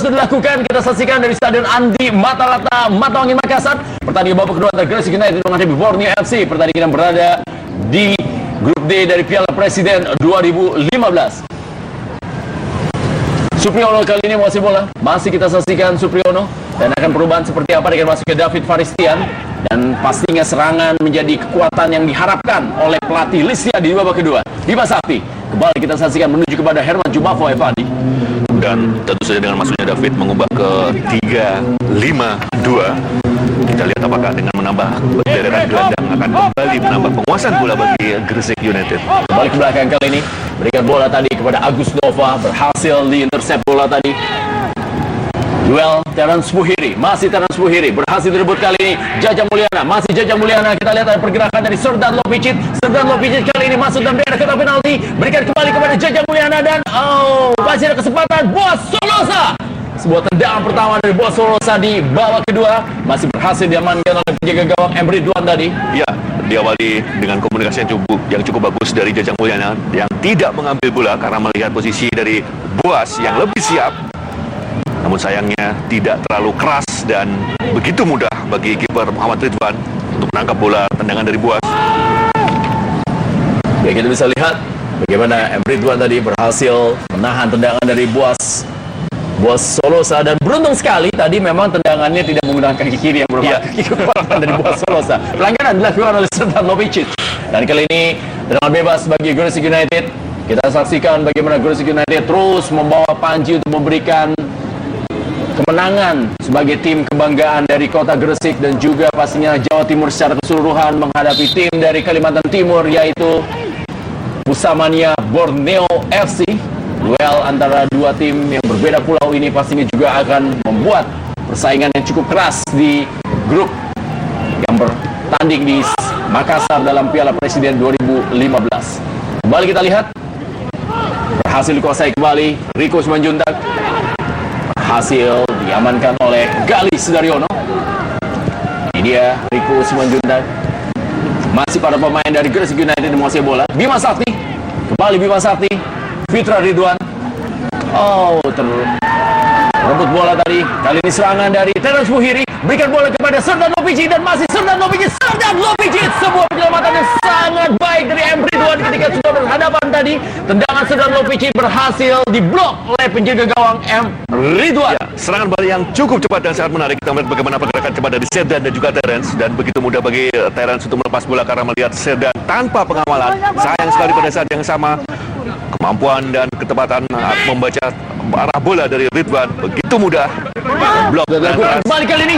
langsung dilakukan. Kita saksikan dari Stadion Andi Matalata, Matawangin, Makassar. Pertandingan babak kedua antara Gresik United menghadapi Borneo FC. Pertandingan berada di grup D dari Piala Presiden 2015. Supriyono kali ini menguasai bola. Masih kita saksikan Supriyono. Dan akan perubahan seperti apa dengan masuknya David Faristian. Dan pastinya serangan menjadi kekuatan yang diharapkan oleh pelatih Listia di babak kedua. Bima Sakti kembali kita saksikan menuju kepada Herman Jumafo Evandi. Dan tentu saja dengan masuknya David mengubah ke 3-5-2. Kita lihat apakah dengan menambah deretan gelandang akan kembali menambah penguasaan bola bagi Gresik United. Kembali ke belakang kali ini, berikan bola tadi kepada Agus Nova, berhasil di-intercept bola tadi. Duel Terence Buhiri, masih Terence Buhiri, berhasil direbut kali ini. Jaja Mulyana, masih Jaja Mulyana. Kita lihat ada pergerakan dari Serdan Lopicit. Serdan Lopicit kali ini masuk dalam daerah kotak penalti. Berikan kembali kepada Jaja Mulyana dan masih ada kesempatan Boas Solosa. Sebuah tendangan pertama dari Boas Solosa di babak kedua masih berhasil diamankan oleh penjaga gawang Emre Ridwan tadi. Ya, diawali dengan komunikasi yang cukup bagus dari Jajang Mulyana yang tidak mengambil bola karena melihat posisi dari Boas yang lebih siap. Namun sayangnya tidak terlalu keras dan begitu mudah bagi kiper Muhammad Ridwan untuk menangkap bola tendangan dari Boas. Ya, kita bisa lihat bagaimana Emre Ridwan tadi berhasil menahan tendangan dari Boas Solosa, dan beruntung sekali tadi memang tendangannya tidak menggunakan kaki kiri yang merupakan kaki kepala dari Boas Solosa. Pelanggaran dilakukan oleh Serdan Lopicit. Dan kali ini tendangan bebas bagi Gresik United. Kita saksikan bagaimana Gresik United terus membawa panji untuk memberikan kemenangan sebagai tim kebanggaan dari kota Gresik dan juga pastinya Jawa Timur secara keseluruhan menghadapi tim dari Kalimantan Timur yaitu Pusamania Borneo FC. Duel antara dua tim yang berbeda pulau ini pastinya juga akan membuat persaingan yang cukup keras di grup yang bertanding di Makassar dalam Piala Presiden 2015. Kembali kita lihat, berhasil dikuasai kembali Rico Simanjuntak. Hasil diamankan oleh Galih Sudaryono. Ini dia Rico Simanjuntak. Masih para pemain dari Gresik United yang menguasai bola. Bima Sakti, kembali Bima Sakti. Fitra Ridwan. Rebut bola tadi. Kali ini serangan dari Terence Buhiri. Berikan bola kepada Serdan Lopicit dan masih Serdan Lopicit. Sebuah penyelamatan yang sangat baik dari Emre Ridwan ketika sudah berhadapan tadi. Tendangan Serdan Lopicit berhasil diblok oleh penjaga gawang Emre Ridwan. Ya, serangan balik yang cukup cepat dan sangat menarik. Kita melihat bagaimana pergerakan cepat dari Serdan dan juga Terence, dan begitu mudah bagi Terence untuk melepas bola karena melihat Serdan tanpa pengawalan. Sayang sekali pada saat yang sama kemampuan dan ketepatan membaca arah bola dari Ridwan begitu mudah. Blok kembali kali ini.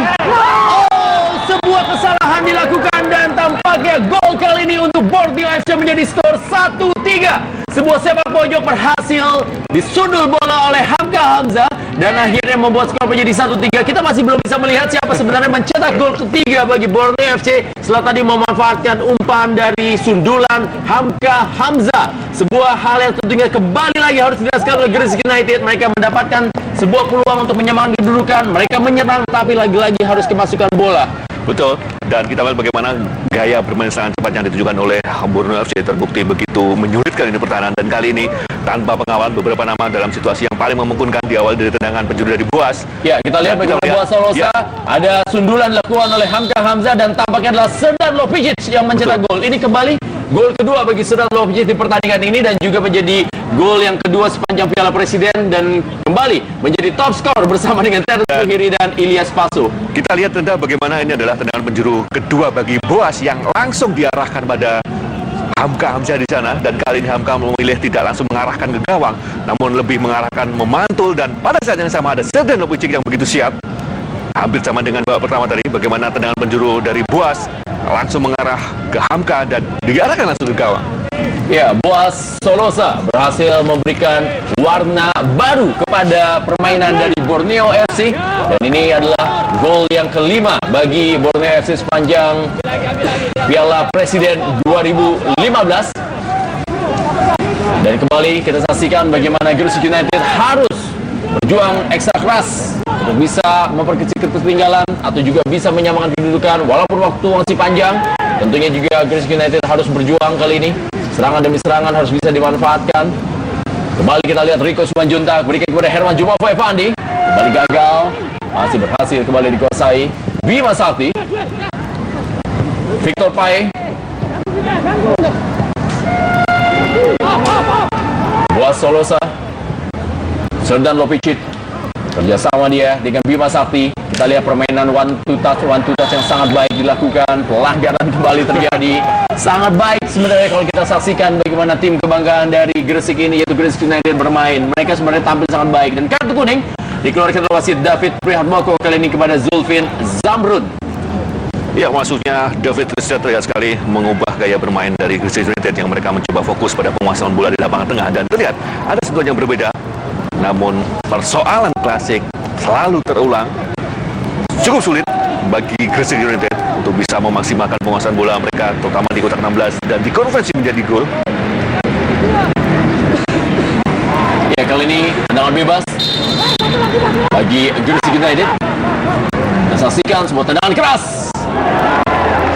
Sebuah kesalahan dilakukan dan tampaknya gol kali ini untuk Borneo FC menjadi skor 1-3. Sebuah sepak pojok berhasil disundul bola oleh Hamka Hamzah dan akhirnya membuat skor menjadi 1-3. Kita masih belum bisa melihat siapa sebenarnya mencetak gol ketiga bagi Borneo FC setelah tadi memanfaatkan umpan dari sundulan Hamka Hamzah. Sebuah hal yang tentunya kembali lagi harus dirasakan oleh Gresik United. Mereka mendapatkan sebuah peluang untuk menyamakan kedudukan. Mereka menyerang tapi lagi-lagi harus kemasukan bola. Betul, dan kita lihat bagaimana gaya bermain serangan cepat yang ditujukan oleh Borneo FC terbukti begitu menyulitkan ini pertahanan, dan kali ini tanpa pengawal beberapa nama dalam situasi yang paling memungkinkan di awal dari tendangan penjuru dari Boas. Ya, kita lihat bagaimana Boas Solosa, ada sundulan dilakukan oleh Hamka Hamzah dan tampaknya adalah Serdan Lopicit yang mencetak gol. Ini kembali gol kedua bagi Serdan Lopicit di pertandingan ini dan juga menjadi gol yang kedua sepanjang Piala Presiden dan kembali menjadi top skor bersama dengan Terence Buhiri dan Ilyas Pasu. Kita lihat tanda bagaimana ini adalah tendangan penjuru kedua bagi Boas yang langsung diarahkan pada Hamka Hamzah di sana, dan kali ini Hamka memilih tidak langsung mengarahkan ke gawang namun lebih mengarahkan memantul, dan pada saat yang sama ada Serdan Lopicit yang begitu siap. Hampir sama dengan babak pertama tadi, bagaimana tendangan penjuru dari Boas langsung mengarah ke Hamka dan diarahkan langsung ke gawang. Ya, Boas Solosa berhasil memberikan warna baru kepada permainan dari Borneo FC dan ini adalah gol yang kelima bagi Borneo FC sepanjang Piala Presiden 2015. Dan kembali kita saksikan bagaimana Gresik United harus berjuang ekstra keras untuk bisa memperkecil ketertinggalan atau juga bisa menyamakan kedudukan walaupun waktu masih panjang. Tentunya juga Gresik United harus berjuang kali ini. Serangan demi serangan harus bisa dimanfaatkan. Kembali kita lihat Rico Simanjuntak berikan kepada Herman Jumafo Evandi. kembali gagal, masih berhasil kembali dikuasai Bima Sakti. Victor Pae, Boas Solosa, Serdan Lopicic, kerjasama dia dengan Bima Sakti. Kita lihat permainan one to touch yang sangat baik dilakukan. Pelanggaran kembali terjadi. Sangat baik sebenarnya kalau kita saksikan bagaimana tim kebanggaan dari Gresik ini, yaitu Gresik United bermain. Mereka sebenarnya tampil sangat baik. Dan kartu kuning dikeluarkan oleh wasit David Prihatmoko kali ini kepada Zulfin Zamrud. Ya, maksudnya David Tristan terlihat sekali mengubah gaya bermain dari Gresik United yang mereka mencoba fokus pada penguasaan bola di lapangan tengah, dan terlihat ada sentuhan yang berbeda. Namun persoalan klasik selalu terulang. Cukup sulit bagi Gresik United untuk bisa memaksimalkan penguasaan bola mereka, terutama di kotak 16 dan dikonversi menjadi gol. Ya, kali ini tendangan bebas bagi Gresik United. Kita saksikan sebuah tendangan keras.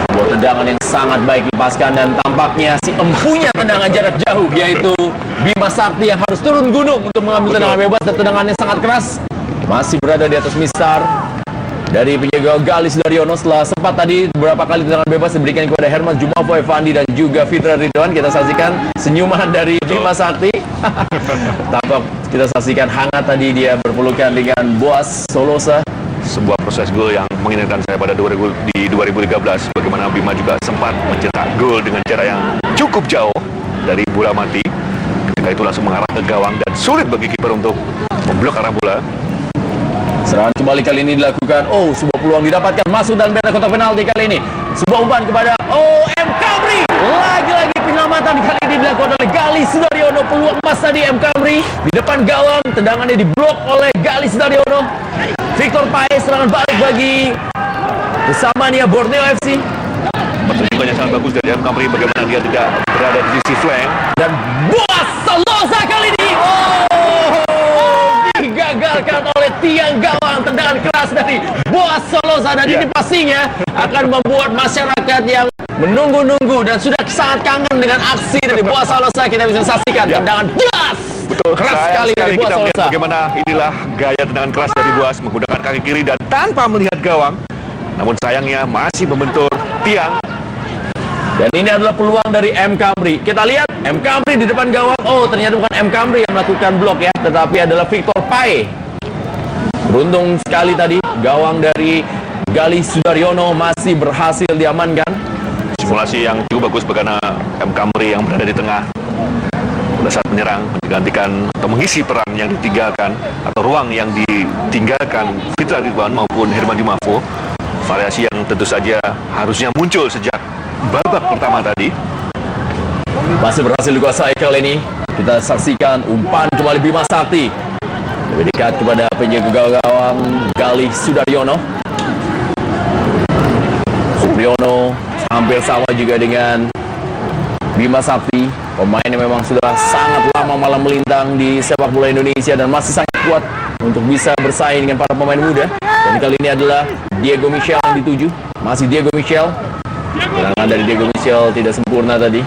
Sebuah tendangan yang sangat baik dipaskan, dan tampaknya si empunya tendangan jarak jauh yaitu Bima Sakti yang harus turun gunung untuk mengambil tendangan bebas, dan tendangannya sangat keras. Masih berada di atas mistar dari penjaga Galis Daryono setelah sempat tadi beberapa kali tendangan bebas diberikan kepada Herman Jumafo Evandi dan juga Fitra Ridwan. Kita saksikan senyuman dari Bima Sakti. Tampak kita saksikan hangat tadi dia berpelukan dengan Boas Solosa. Sebuah proses gol yang mengingatkan saya pada 2013, bagaimana Bima juga sempat mencetak gol dengan jarak yang cukup jauh dari bola mati. Ketika itu langsung mengarah ke gawang dan sulit bagi kiper untuk memblok arah bola. Serangan kembali kali ini dilakukan. Oh, sebuah peluang didapatkan masuk dan beda kotak penalti kali ini. Sebuah umpan kepada M. Kamri. Lagi-lagi penyelamatan kali ini dilakukan oleh Galis Daryono. Peluang emas tadi M. Kamri di depan gawang. Tendangannya diblok oleh Galis Daryono. Victor Pae, serangan balik bagi bersamanya Borneo FC. Pertunjukannya sangat bagus dari M. Kamri, bagaimana dia tidak berada di sisi flank. Dan Boas Solosa kali ini. Digagalkan oleh tiang gawang. Tendangan keras dari Boas Solosa, dan ini pastinya akan membuat masyarakat yang menunggu-nunggu dan sudah sangat kangen dengan aksi dari Boas Solosa. Kita bisa saksikan tendangan jelas. Betul, keras sekali dari Boas kita melihat Solosa. bagaimana inilah gaya tendangan keras dari Boas menggunakan kaki kiri dan tanpa melihat gawang. Namun sayangnya masih membentur tiang. Dan ini adalah peluang dari M. Kamri. Kita lihat M. Kamri di depan gawang. Oh, ternyata bukan M. Kamri yang melakukan blok ya, tetapi adalah Victor Pae. Beruntung sekali tadi gawang dari Galis Daryono masih berhasil diamankan. Simulasi yang cukup bagus bagaimana M. Kamri yang berada di tengah pada saat menyerang menggantikan atau mengisi peran yang ditinggalkan atau ruang yang ditinggalkan Fitra Ridwan maupun Herman Jumafo. Variasi yang tentu saja harusnya muncul sejak babak pertama tadi. Masih berhasil dikuasai kali ini. Kita saksikan umpan kembali Bima Sakti. Lebih dekat kepada penjaga gawang Galis Sudaryono. Supriyono hampir sama juga dengan Bima Sakti. Pemain yang memang sudah sangat lama malam melintang di sepak bola Indonesia dan masih sangat kuat untuk bisa bersaing dengan para pemain muda. Dan kali ini adalah Diego Michel yang dituju. Masih Diego Michel. Serangan dari Diego Michel tidak sempurna tadi.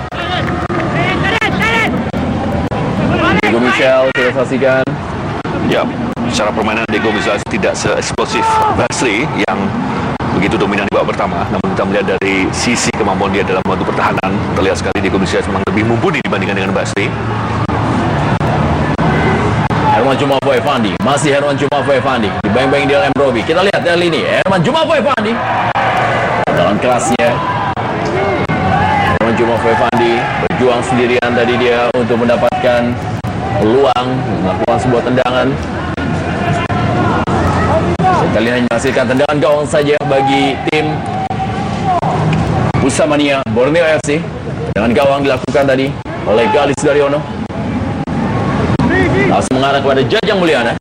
Diego Michel kita saksikan. Ya, secara permainan Diego Michel tidak se-eksplosif Basri yang begitu dominan di babak pertama. Namun kita melihat dari sisi kemampuan dia dalam waktu pertahanan, terlihat sekali Diego Michel memang lebih mumpuni dibandingkan dengan Basri. Herman Jumafo Evandi, masih Herman Jumafo Evandi, dibayang-bayang di dalam Robi. Kita lihat dari ini, Herman Jumafo Evandi. Dalam kerasnya, Herman Jumafo Evandi berjuang sendirian tadi dia untuk mendapatkan peluang melakukan sebuah tendangan. Kali ini hanya menghasilkan tendangan gawang saja bagi tim Pusamania Borneo FC. Dengan gawang dilakukan tadi oleh Galis Daryono. Langsung mengarah kepada Jajang Mulyana.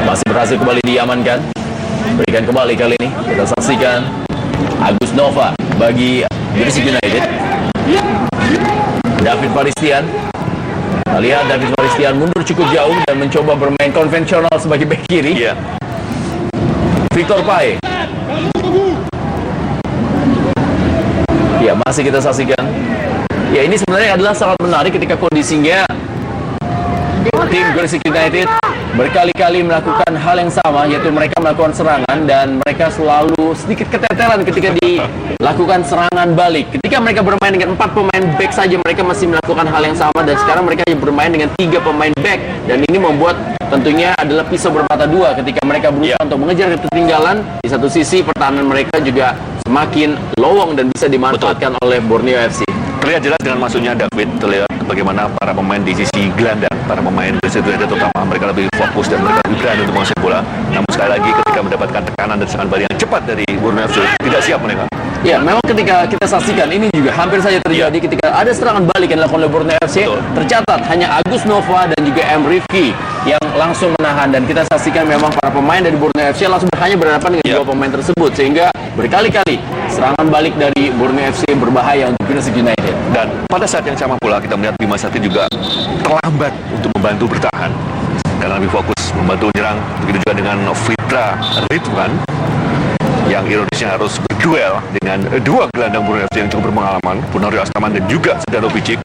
Masih berhasil kembali diamankan. Berikan kembali kali ini. Kita saksikan Agus Nova bagi Gresik United. David Faristian. Kita lihat David Faristian mundur cukup jauh dan mencoba bermain konvensional sebagai bek kiri. Iya. Victor Pae. Ya, masih kita saksikan. Ya, ini sebenarnya adalah sangat menarik ketika kondisinya Tim Gresik United berkali-kali melakukan hal yang sama, yaitu mereka melakukan serangan dan mereka selalu sedikit keteteran ketika dilakukan serangan balik. Ketika mereka bermain dengan 4 pemain back saja, mereka masih melakukan hal yang sama, dan sekarang mereka bermain dengan 3 pemain back, dan ini membuat tentunya adalah pisau bermata dua ketika mereka berusaha untuk mengejar ketertinggalan. Di satu sisi pertahanan mereka juga semakin lowong dan bisa dimanfaatkan oleh Borneo FC. Terlihat jelas dengan masuknya David, terlihat bagaimana para pemain di sisi gelandang, para pemain Gresik United terutama, mereka lebih fokus dan mereka lebih berani untuk menguasai bola. Namun sekali lagi ketika mendapatkan tekanan dan serangan balik yang cepat dari Borneo FC, tidak siap mereka. Ya, memang ketika kita saksikan ini juga hampir saja terjadi ketika ada serangan balik yang dilakukan oleh Borneo FC. Betul. Tercatat hanya Agus Nova dan juga M. Rifki yang langsung menahan, dan kita saksikan memang para pemain dari Borneo FC langsung hanya berhadapan dengan dua pemain tersebut, sehingga berkali-kali serangan balik dari Borneo FC berbahaya untuk Gresik United. Dan pada saat yang sama pula kita melihat Bima Sakti juga terlambat untuk membantu bertahan karena lebih fokus membantu menyerang. Begitu juga dengan Fitra Ridwan yang ironisnya harus berduel dengan 2 gelandang Borneo FC yang cukup berpengalaman, Punario Astaman dan juga Sedano Picik.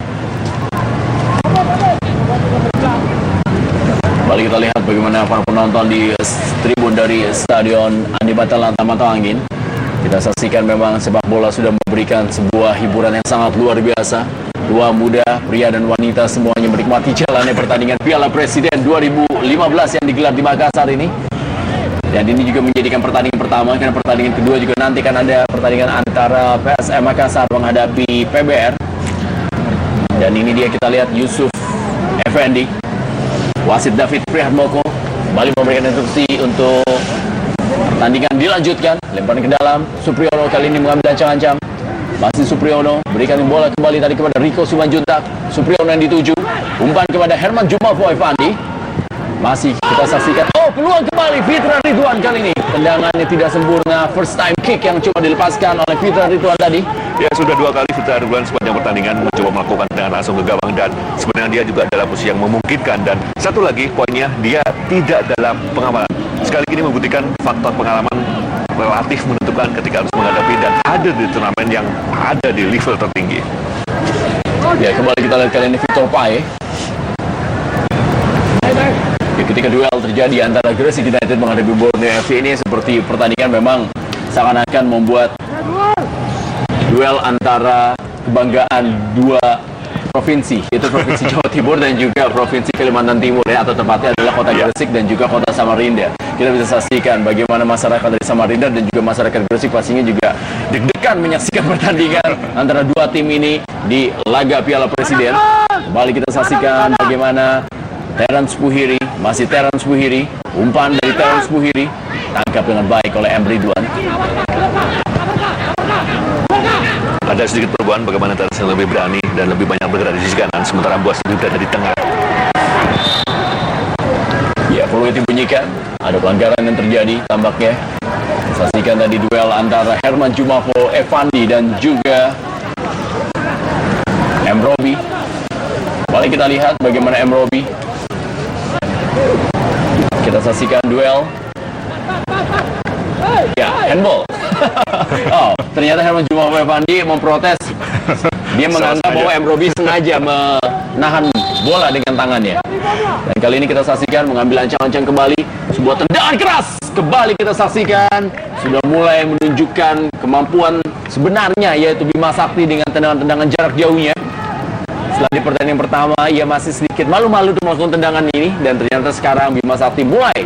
Kembali kita lihat bagaimana para penonton di tribun dari Stadion Andi Batal Tamatau Angin. Kita saksikan memang sepak bola sudah memberikan sebuah hiburan yang sangat luar biasa. Dua muda, pria dan wanita semuanya menikmati jalannya pertandingan Piala Presiden 2015 yang digelar di Makassar ini. Dan ini juga menjadikan pertandingan pertama, karena pertandingan kedua juga nanti kan ada pertandingan antara PSM Makassar menghadapi PBR. Dan ini dia kita lihat Yusuf Effendi, wasit David Prihatmoko kembali memberikan instruksi untuk pertandingan dilanjutkan. Lemparan ke dalam, Supriyono kali ini mengambil ancang-ancang. Masih Supriyono, berikan bola kembali tadi kepada Riko Simanjuntak. Supriyono yang dituju, umpan kepada Herman Jumafo Evandi. Masih kita saksikan, peluang kembali Fitra Ridwan kali ini. Tendangannya tidak sempurna, first time kick yang coba dilepaskan oleh Fitra Ridwan tadi. Ya, sudah 2 kali Fitra Ridwan sepanjang pertandingan mencoba melakukan tendangan langsung ke gawang, dan sebenarnya dia juga dalam posisi yang memungkinkan. Dan satu lagi poinnya, dia tidak dalam pengamalan. Sekali lagi ini membuktikan faktor pengalaman relatif menentukan ketika harus menghadapi dan ada di turnamen yang ada di level tertinggi. Ya, kembali kita lihat kali ini Victor Pae. Ya, ketika duel terjadi antara Gresik United menghadapi Borneo FC ini, seperti pertandingan memang seakan-akan membuat duel antara kebanggaan 2 provinsi, yaitu Provinsi Jawa Timur dan juga Provinsi Kalimantan Timur, ya, atau tepatnya adalah kota Gresik dan juga kota Samarinda. Kita bisa saksikan bagaimana masyarakat dari Samarinda dan juga masyarakat Gresik pastinya juga deg-degan menyaksikan pertandingan antara 2 tim ini di laga Piala Presiden. Kembali kita saksikan bagaimana Terence Puhiri, masih Terence Puhiri, umpan dari Terence Puhiri, tangkap dengan baik oleh M. Ridwan. Ada sedikit perubahan bagaimana Terence yang lebih berani dan lebih banyak bergerak di sisi kanan, sementara Boas lebih berada di tengah. Ya, perlu dibunyikan, ada pelanggaran yang terjadi tampaknya. Saksikan tadi duel antara Herman Jumafo Evandi dan juga M. Robi. Kembali kita lihat bagaimana M. Robi. Kita saksikan duel. Ya, handball. Ternyata Herman Jumafo Evandi memprotes. Dia menganggap bahwa M. Robi sengaja menahan bola dengan tangannya. Dan kali ini kita saksikan mengambil ancang-ancang kembali, sebuah tendangan keras. Kembali kita saksikan sudah mulai menunjukkan kemampuan sebenarnya, yaitu Bima Sakti dengan tendangan-tendangan jarak jauhnya. Setelah di pertandingan pertama ia masih sedikit malu-malu untuk melakukan tendangan ini, dan ternyata sekarang Bima Sakti mulai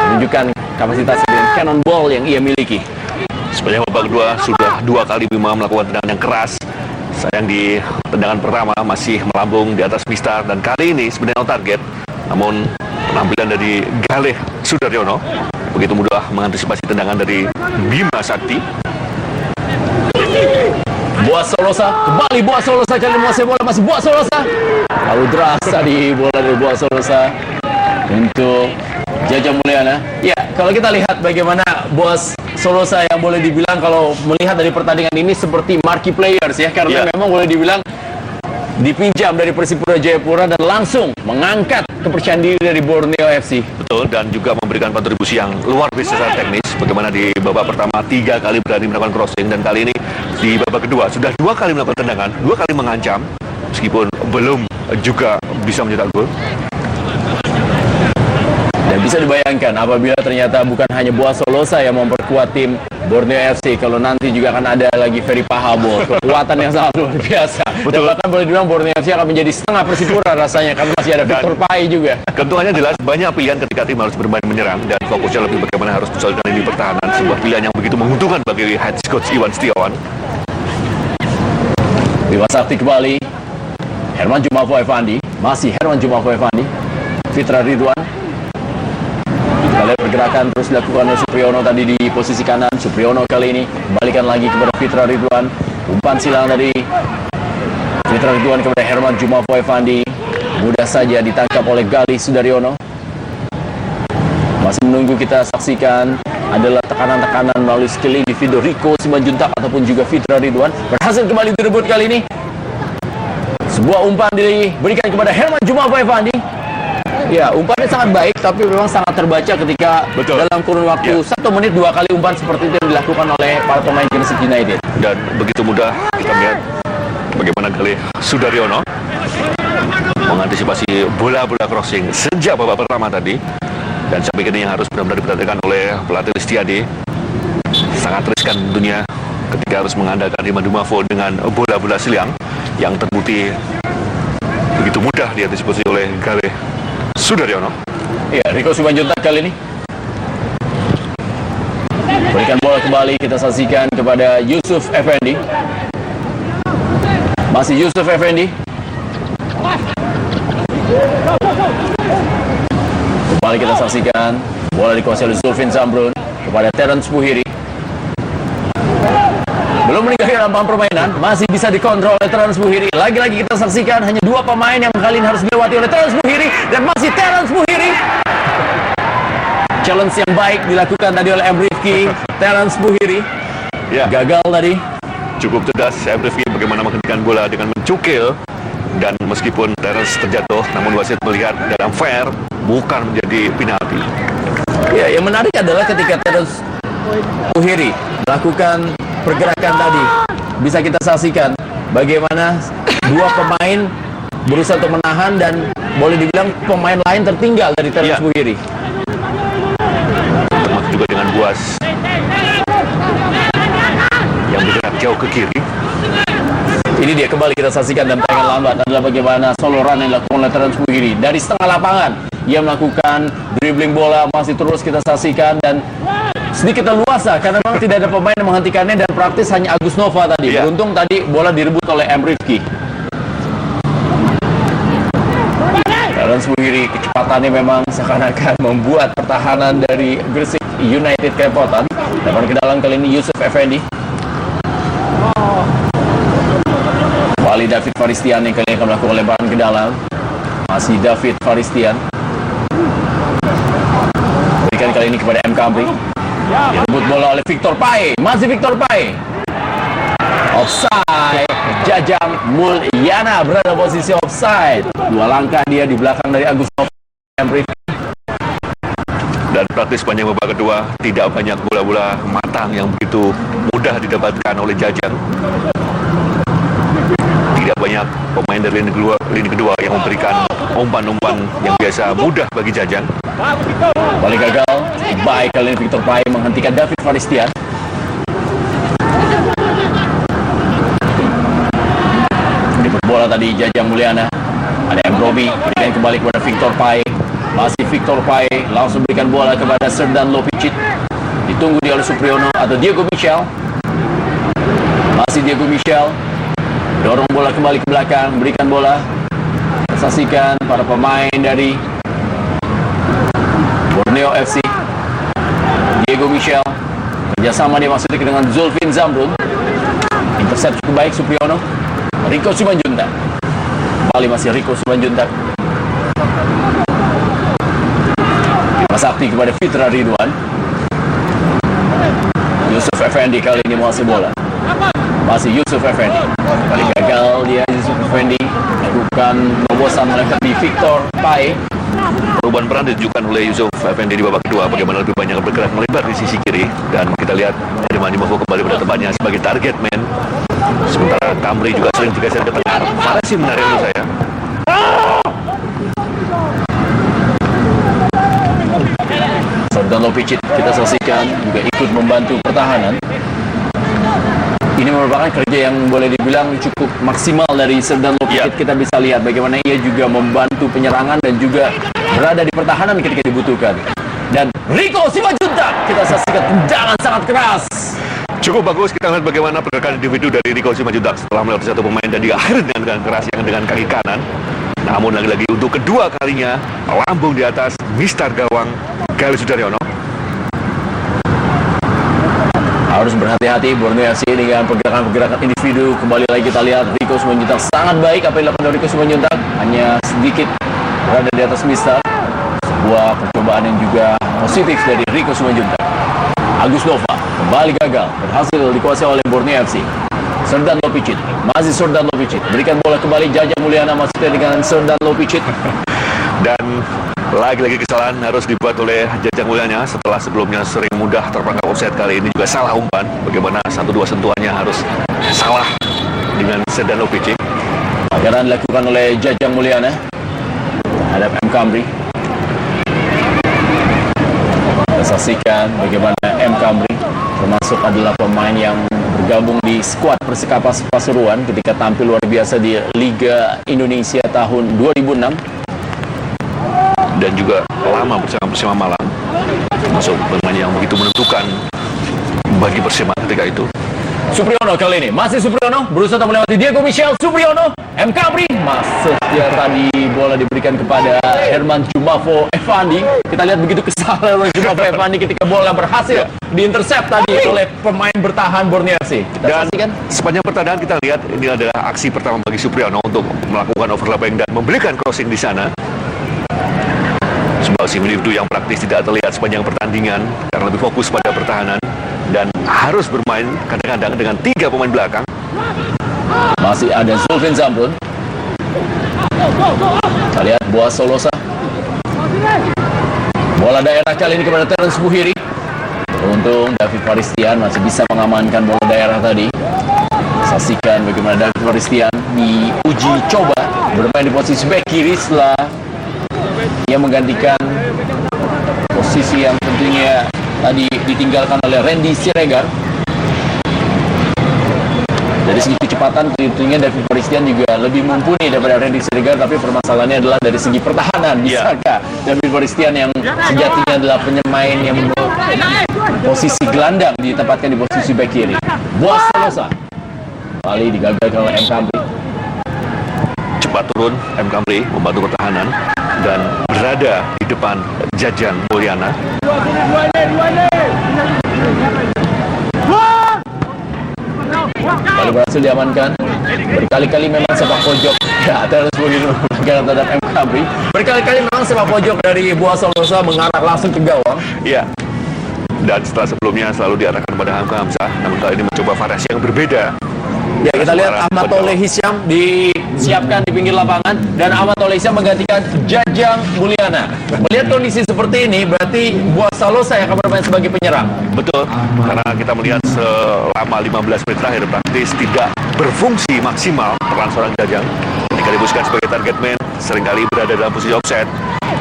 menunjukkan kapasitas dengan cannonball yang ia miliki. Sepanjang babak kedua sudah 2 kali Bima melakukan tendangan yang keras. Sayang di tendangan pertama masih melambung di atas Mistar, dan kali ini sebenarnya on target. Namun penampilan dari Galeh Sudaryono begitu mudah mengantisipasi tendangan dari Bima Sakti. Boas Solosa, kembali Boas Solosa kali menguasai bola, masih Boas Solosa. Lalu deras tadi bola dari Boas Solosa untuk Jaja Mulyana. Ya, kalau kita lihat bagaimana Boas Solosa yang boleh dibilang kalau melihat dari pertandingan ini seperti marquee players ya, karena memang boleh dibilang dipinjam dari Persipura Jayapura dan langsung mengangkat kepercayaan diri dari Borneo FC. Betul, dan juga memberikan kontribusi yang luar biasa secara teknis. Bagaimana di babak pertama 3 kali berani melakukan crossing, dan kali ini di babak kedua sudah 2 kali melakukan tendangan, 2 kali mengancam, meskipun belum juga bisa mencetak gol. Bisa dibayangkan apabila ternyata bukan hanya Boas Solosa yang memperkuat tim Borneo FC, kalau nanti juga akan ada lagi Ferry Pahabol, kekuatan yang sangat luar biasa. Dan bahkan boleh dibilang Borneo FC akan menjadi setengah Persipura rasanya, karena masih ada Victor Pai juga. Keuntungannya jelas banyak pilihan ketika tim harus bermain menyerang dan fokusnya lebih bagaimana harus mensolidkan ini pertahanan, sebuah pilihan yang begitu menguntungkan bagi head coach Iwan Setiawan. Bima Sakti kembali, Herman Jumafo Evandi, masih Herman Jumafo Evandi, Fitra Ridwan. Kita lihat pergerakan terus dilakukan oleh Supriyono tadi di posisi kanan. Supriyono kali ini kembalikan lagi kepada Fitra Ridwan. Umpan silang dari Fitra Ridwan kepada Herman Jumafo Evandi. Mudah saja ditangkap oleh Gali Sudaryono. Masih menunggu kita saksikan adalah tekanan-tekanan melalui skill individu Rico Simanjuntak ataupun juga Fitra Ridwan. Berhasil kembali direbut kali ini. Sebuah umpan diberikan kepada Herman Jumafo Evandi. Ya, umpannya sangat baik, tapi memang sangat terbaca ketika dalam kurun waktu 1 menit 2 kali umpan seperti itu yang dilakukan oleh para pemain Gresik United. Dan begitu mudah kita lihat bagaimana Gali Sudaryono mengantisipasi bola-bola crossing sejak babak pertama tadi. Dan sampai kini yang harus benar-benar diperhatikan oleh pelatih Listiade. Sangat riskan dunia ketika harus mengandalkan Herman Jumafo dengan bola-bola silang yang terbukti begitu mudah diantisipasi oleh Gali Sudaryono. Ya, Rico Simanjuntak kali ini berikan bola kembali, kita saksikan kepada Yusuf Effendi. Masih Yusuf Effendi. Kembali kita saksikan bola dikuasai oleh Zulfin Zambrun kepada Terence Buhiri. Belum meninggalkan lapangan permainan, masih bisa dikontrol oleh Terence Buhiri. Lagi-lagi kita saksikan hanya 2 pemain yang kali ini harus dilewati oleh Terence Buhiri, dan masih Terence Buhiri. Challenge yang baik dilakukan tadi oleh M. Rifki. Terence Buhiri gagal tadi. Cukup cerdas M. Rifki bagaimana menghentikan bola dengan mencukil, dan meskipun Terence terjatuh, namun wasit melihat dalam fair bukan menjadi penalti. Ya, yang menarik adalah ketika Terence Buhiri melakukan pergerakan tadi, bisa kita saksikan bagaimana 2 pemain berusaha untuk menahan, dan boleh dibilang pemain lain tertinggal dari Terence Buhiri. Termasuk juga dengan Boas yang bergerak jauh ke kiri. Ini dia kembali kita saksikan dalam tayangan lambat adalah bagaimana solo run yang dilakukan oleh Terence Buhiri dari setengah lapangan. Ia melakukan dribbling bola, masih terus kita saksikan, dan sedikit leluasa karena memang tidak ada pemain yang menghentikannya, dan praktis hanya Agus Nova tadi. Beruntung tadi bola direbut oleh M. Rifki. Terence Buhiri kecepatannya memang seakan-akan membuat pertahanan dari Gresik United kerepotan. Lepas ke dalam kali ini Yusuf Effendi. Kembali David Faristian yang kali ini akan melakukan lebaran ke dalam. Masih David Faristian. Berikan kali ini kepada M. Kamri. Direbut bola oleh Victor Pai. Masih Victor Pai. Offside. Jajang Mulyana berada posisi offside. 2 langkah dia di belakang dari Agus Nova. Dan praktis sepanjang babak kedua tidak banyak bola-bola matang yang begitu mudah didapatkan oleh Jajang. Tidak banyak pemain dari lini kedua yang memberikan umpan-umpan yang biasa mudah bagi Jajang. Paling gagal, baik kali ini Victor Pai menghentikan David Faristian. Diberi bola tadi Jajang Mulyana. Ada M. Robi, berikan kembali kepada Victor Pai. Masih Victor Pai, langsung berikan bola kepada Serdan Lopicit. Ditunggu dia oleh Supriyono atau Diego Michel. Masih Diego Michel. Dorong bola kembali ke belakang, berikan bola. Saksikan para pemain dari Borneo FC. Diego Michel, kerjasama dia maksudnya dengan Zulfin Zambrun. Intercept cukup baik Supriyono. Rico Simanjuntak. Kembali masih Rico Simanjuntak. Bima Sakti kepada Fitra Ridwan. Yusuf Effendi kali ini menguasai bola. Masih Yusuf Effendi. Kali gagal dia Yusuf Effendi. Lakukan terobosan oleh Victor Pai. Perubahan peran ditunjukkan oleh Yusuf Effendi di babak kedua, bagaimana lebih banyak bergerak melebar di sisi kiri, dan kita lihat Herman Jumafo kembali pada tempatnya sebagai target man. Sementara Kamri juga sering digeser ke tengah. Mana sih menarik menurut saya? Lopicic kita saksikan juga ikut membantu pertahanan. Ini merupakan kerja yang boleh dibilang cukup maksimal dari Srdan Lopicic. Kita bisa lihat bagaimana ia juga membantu penyerangan dan juga berada di pertahanan ketika dibutuhkan. Dan Rico Simanjuntak, kita saksikan tendangan sangat keras. Cukup bagus kita lihat bagaimana pergerakan individu dari Rico Simanjuntak setelah melewati satu pemain dan dia akhirnya dengan keras yang dengan kaki kanan. Namun lagi-lagi untuk kedua kalinya lambung di atas Mister Gawang Galih Sudaryono. Harus berhati-hati Borneo FC dengan pergerakan-pergerakan individu. Kembali lagi kita lihat Rico Simanjuntak sangat baik apa yang dilakukan oleh Rico Simanjuntak, hanya sedikit berada di atas Mister. Sebuah percobaan yang juga positif dari Rico Simanjuntak. Agus Nova kembali gagal, berhasil dikuasai oleh Borneo FC. Srdan Lopicic, masih Srdan Lopicic, berikan bola kembali Jajang Mulyana, masih dengan Srdan Lopicic. Dan lagi-lagi kesalahan harus dibuat oleh Jajang Mulyana setelah sebelumnya sering mudah terperangkap offside. Kali ini juga salah umpan. Bagaimana 1-2 sentuhannya harus salah dengan Srdan Lopicic. Pelanggaran dilakukan oleh Jajang Mulyana terhadap M. Kamri. Kita saksikan bagaimana M. Kamri termasuk adalah pemain yang bergabung di skuad Persikapas Pasuruan ketika tampil luar biasa di Liga Indonesia tahun 2006. Dan juga lama bersama Persema Malang, masuk pemain yang begitu menentukan bagi Persema ketika itu. Supriyono kali ini, masih Supriyono berusaha untuk melewati Diego Michel Supriyono. M. Kamri masuk, ya tadi bola diberikan kepada Herman Jumafo Evandi. Kita lihat begitu kesal Herman Jumafo Evandi ketika bola berhasil diintercept tadi oleh pemain bertahan Borneo FC. Dan sepanjang pertandingan kita lihat ini adalah aksi pertama bagi Supriyono untuk melakukan overlapping dan memberikan crossing di sana. Sebuah individu yang praktis tidak terlihat sepanjang pertandingan karena lebih fokus pada pertahanan dan harus bermain kadang-kadang dengan 3 pemain belakang. Masih ada Zulfin Zamrun. Kita lihat Boaz Solosa. Bola daerah kali ini kepada Terence Buhiri. Untung David Faristian masih bisa mengamankan bola daerah tadi. Saksikan bagaimana David Faristian diuji coba bermain di posisi bek kiri setelah ia menggantikan posisi yang tentunya tadi ditinggalkan oleh Randy Siregar. Dari segi kecepatan tentunya David Faristian juga lebih mumpuni daripada Randy Siregar, tapi permasalahannya adalah dari segi pertahanan. Bisakah David Faristian yang sejatinya adalah pemain yang posisi gelandang ditempatkan di posisi bek kiri. Boaz Solosa kali digagalkan oleh M. Kamri. Cepat turun M. Kamri membantu pertahanan dan berada di depan Jajang Mulyana. Kali berhasil diamankan. Berkali-kali memang sepak pojok terus begitu terhadap M. Kamri. Berkali-kali memang sepak pojok dari Boaz Solosa mengarah langsung ke gawang. Ya. Dan setelah sebelumnya selalu diarahkan pada Hamka Hamzah, namun kali ini mencoba variasi yang berbeda. Ya, kita lihat Ahmad Toleh Hisyam disiapkan di pinggir lapangan dan Ahmad Toleh Hisyam menggantikan Jajang Mulyana. Melihat kondisi seperti ini berarti Boaz Solosa yang akan bermain sebagai penyerang. Betul, karena kita melihat selama 15 menit terakhir praktis tidak berfungsi maksimal peran seorang Jajang. Ketika dibutuhkan sebagai target man, seringkali berada dalam posisi offset.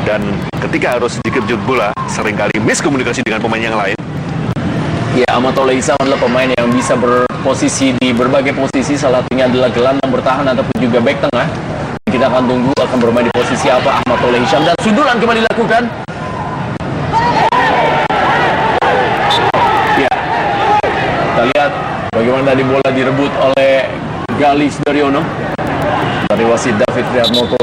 Dan ketika harus sedikit jut bola, seringkali miskomunikasi dengan pemain yang lain. Ya, Ahmad Toleh Hisyam adalah pemain yang bisa berposisi di berbagai posisi, salah satunya adalah gelandang bertahan ataupun juga bek tengah. Kita akan tunggu akan bermain di posisi apa Ahmad Toleh Hisyam, dan sundulan kembali dilakukan. Ya, kita lihat bagaimana tadi bola direbut oleh Galih Sudaryono dari wasit David Priatmoko.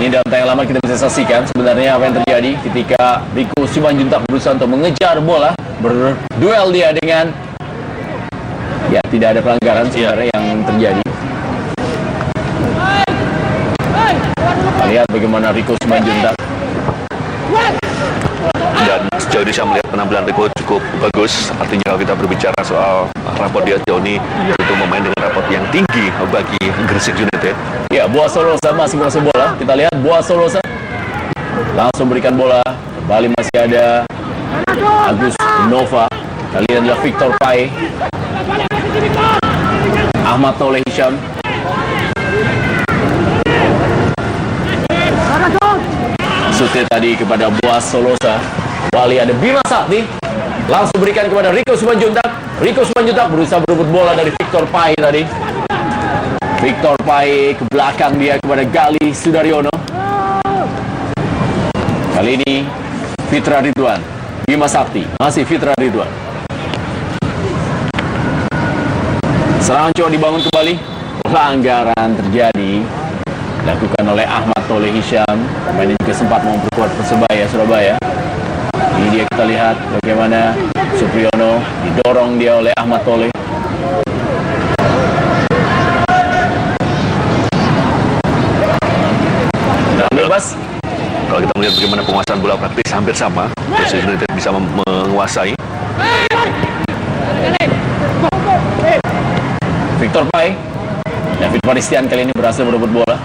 Ini dalam tayangan lama kita bisa saksikan sebenarnya apa yang terjadi ketika Rico Simanjuntak berusaha untuk mengejar bola, berduel dia dengan, ya tidak ada pelanggaran sebenarnya yang terjadi. Kita lihat bagaimana Rico Simanjuntak. Dan sejauh ini saya melihat penampilan Rico cukup bagus. Artinya kalau kita berbicara soal raport dia sejauh ini untuk memain dengan raport yang tinggi bagi Gresik United. Ya, Boaz Solosa masih menguasai bola. Kita lihat Boaz Solosa langsung berikan bola. Kembali masih ada Agus Nova. Kali ini adalah Victor Pai. Ahmad Toleh Hisyam. Sute tadi kepada Boas Solosa. Kembali ada Bima Sakti. Langsung berikan kepada Rico Simanjuntak. Rico Simanjuntak berusaha berebut bola dari Victor Pai tadi. Victor Pai ke belakang dia kepada Gali Sudaryono. Kali ini Fitra Ridwan. Bima Sakti. Masih Fitra Ridwan. Serangan coba dibangun kembali. Pelanggaran terjadi. Dilakukan oleh Ahmad Tole Hisham. Pemain ini juga sempat memperkuat Persebaya Surabaya. Ini dia kita lihat bagaimana Supriyono didorong dia oleh Ahmad Tole. Bebas. Kalau kita melihat bagaimana penguasaan bola praktis hampir sama, Persija United bisa menguasai. Victor Pai. David Paristian kali ini berhasil merebut bola.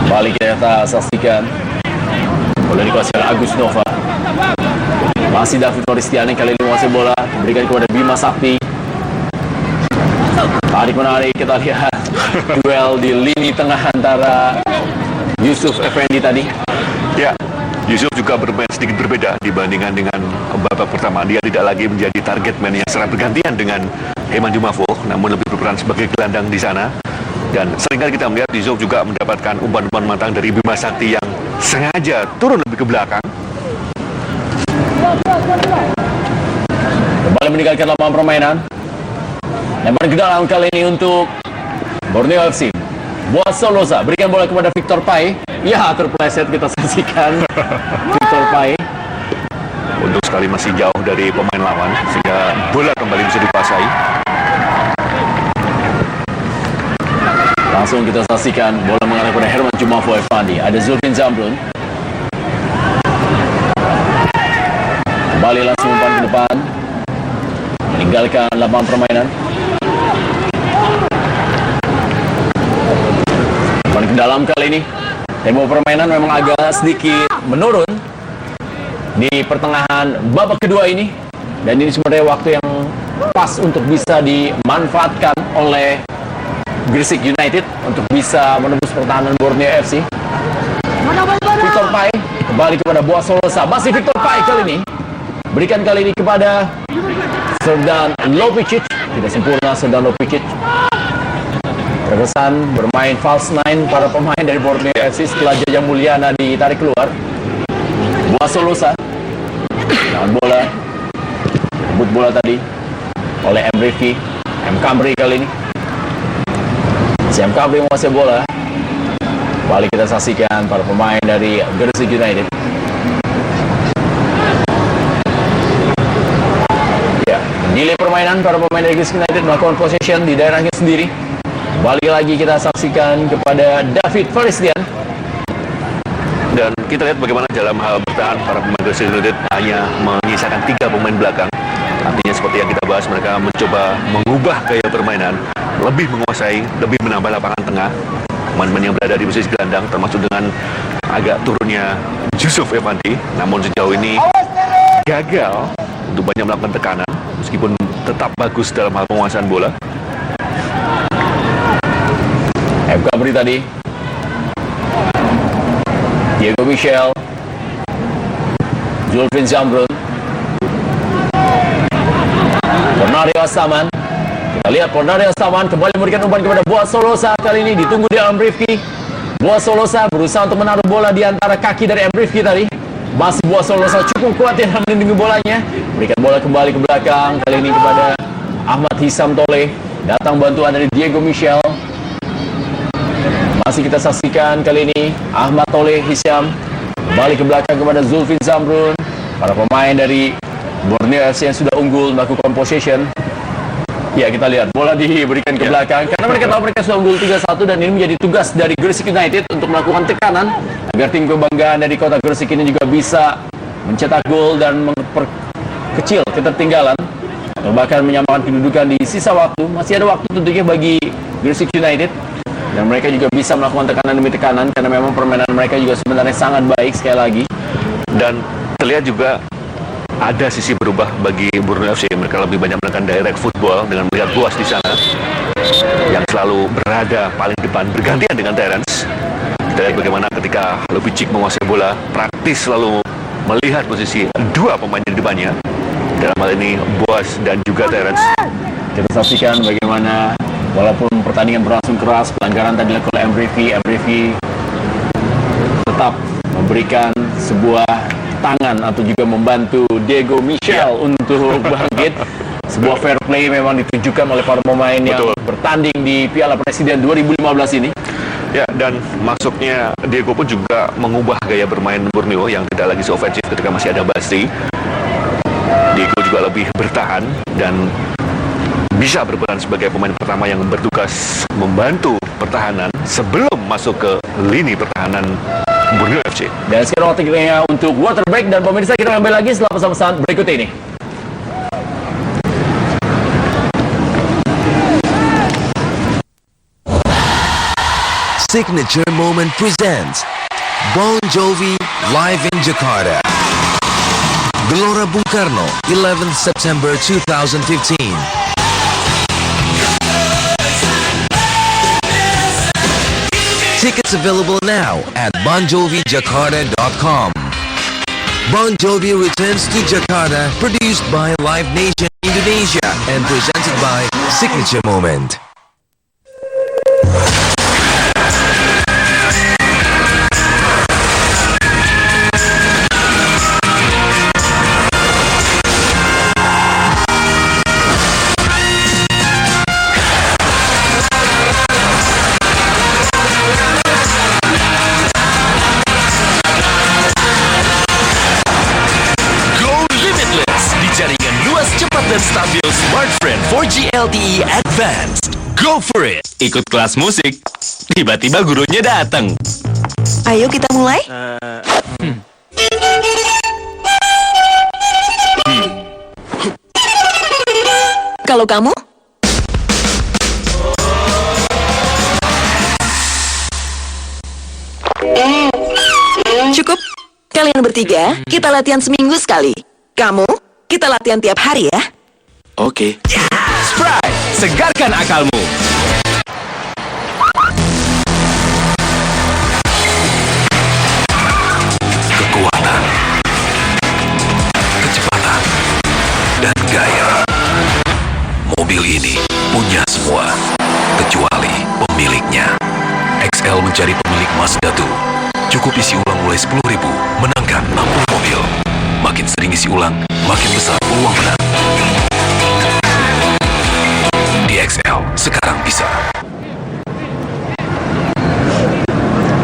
Balik kita saksikan. Bola dikuasai oleh Agus Nova. Masih David Paristian yang kali ini menguasai bola. Diberikan kepada Bima Sakti. Tarik menarik, kita lihat duel di lini tengah antara Yusuf Effendi tadi. Ya, Yusuf juga bermain sedikit berbeda dibandingkan dengan babak pertama. Dia tidak lagi menjadi target man yang serang bergantian dengan Heman Jumafo, namun lebih berperan sebagai gelandang di sana. Dan seringkali kita melihat Yusuf juga mendapatkan umpan-umpan matang dari Bima Sakti yang sengaja turun lebih ke belakang. Kembali meninggalkan lapangan permainan. Lempar ke dalam kali ini untuk Borneo FC. Boas Solosa berikan bola kepada Victor Pai. Ya, terpleset, kita saksikan Victor Pai. Untuk sekali masih jauh dari pemain lawan, sehingga bola kembali bisa dikuasai. Langsung kita saksikan bola mengarah kepada Herman Jumafo Effendi. Ada Zulfin Zambrun. Kembali langsung umpan ke depan. Meninggalkan lapangan permainan. Umpan ke dalam kali ini. Tempo permainan memang agak sedikit menurun di pertengahan babak kedua ini. Dan ini sebenarnya waktu yang pas untuk bisa dimanfaatkan oleh Gresik United untuk bisa menembus pertahanan Borneo FC. Victor Pai kembali kepada Boas Solosa. Masih Victor Pai kali ini. Berikan kali ini kepada Serdan Lopicic. Tidak sempurna Serdan Lopicic. Terkesan bermain false nine para pemain dari Borneo FC setelah Jajang Mulyana ditarik keluar. Boas Solosa. Dengan bola. Rebut bola tadi oleh M. Rifki. M. Kamri kali ini. M. Kamri menguasai bola. Balik kita saksikan para pemain dari Gresik United. Ya, delay permainan para pemain dari Gresik United melakukan possession di daerahnya sendiri. Balik lagi kita saksikan kepada David Paristian. Dan kita lihat bagaimana dalam hal bertahan para pemain Gresik United hanya menyisakan 3 pemain belakang. Artinya seperti yang kita bahas, mereka mencoba mengubah gaya permainan, lebih menguasai, lebih menambah lapangan tengah. Pemain-pemain yang berada di posisi gelandang, termasuk dengan agak turunnya Yusuf Effendi. Namun sejauh ini gagal untuk banyak melakukan tekanan, meskipun tetap bagus dalam hal penguasaan bola. M. Kamri tadi. Diego Michel. Zulfin Zambrun. Pornario Astaman. Kita lihat Pornario Astaman kembali memberikan umpan kepada Boas Solosa. Kali ini ditunggu di M. Rifki. Boas Solosa berusaha untuk menaruh bola di antara kaki dari M. Rifki tadi. Masih Boas Solosa cukup kuat yang melindungi bolanya. Berikan bola kembali ke belakang. Kali ini kepada Ahmad Hisam Tole. Datang bantuan dari Diego Michel. Masih kita saksikan kali ini Ahmad Tole Hisham. Balik ke belakang kepada Zulfin Zambrun. Para pemain dari Borneo FC yang sudah unggul melakukan possession. Ya, kita lihat bola diberikan ke belakang karena mereka tahu mereka sudah unggul 3-1, dan ini menjadi tugas dari Gresik United untuk melakukan tekanan agar tim kebanggaan dari kota Gresik ini juga bisa mencetak gol dan memperkecil ketertinggalan atau bahkan menyamakan kedudukan di sisa waktu. Masih ada waktu tentunya bagi Gresik United, dan mereka juga bisa melakukan tekanan demi tekanan karena memang permainan mereka juga sebenarnya sangat baik sekali lagi. Dan terlihat juga ada sisi berubah bagi Borneo FC. Mereka lebih banyak melakukan direct football dengan melihat Boas di sana yang selalu berada paling depan bergantian dengan Terence. Kita lihat bagaimana ketika Lubicic menguasai bola, praktis selalu melihat posisi dua pemain di depannya. Dalam hal ini Boas dan juga Terence. Kita saksikan bagaimana walaupun pertandingan berlangsung keras, pelanggaran tadi dilakukan oleh Emrevi tetap memberikan sebuah tangan atau juga membantu Diego Michel untuk bangkit. Sebuah fair play memang ditunjukkan oleh para pemain yang bertanding di Piala Presiden 2015 ini. Ya, dan masuknya Diego pun juga mengubah gaya bermain Borneo yang tidak lagi se-ofensif ketika masih ada Basri. Diego juga lebih bertahan dan bisa berperan sebagai pemain pertama yang bertugas membantu pertahanan sebelum masuk ke lini pertahanan Borneo FC. Dan sekarang waktunya untuk water break, dan pemirsa kita kembali lagi setelah pesan-pesan berikut ini. Signature Moment presents Bon Jovi live in Jakarta. Gelora Bung Karno, 11th September 2015. Tickets available now at bonjovijakarta.com. Bon Jovi returns to Jakarta, produced by Live Nation Indonesia and presented by Signature Moment. Dan stabil smartphone 4G LTE Advanced. Go for it! Ikut kelas musik, tiba-tiba gurunya datang. Ayo kita mulai. Kalau kamu? Cukup. Kalian bertiga, kita latihan seminggu sekali. Kamu, kita latihan tiap hari ya. Oke. Sprite, segarkan akalmu. Kekuatan, kecepatan, dan gaya. Mobil ini punya semua, kecuali pemiliknya. XL mencari pemilik Mazda 2. Cukup isi ulang mulai 10.000, menangkan 60 mobil. Makin sering isi ulang, makin besar peluang menang. Di XL, sekarang bisa.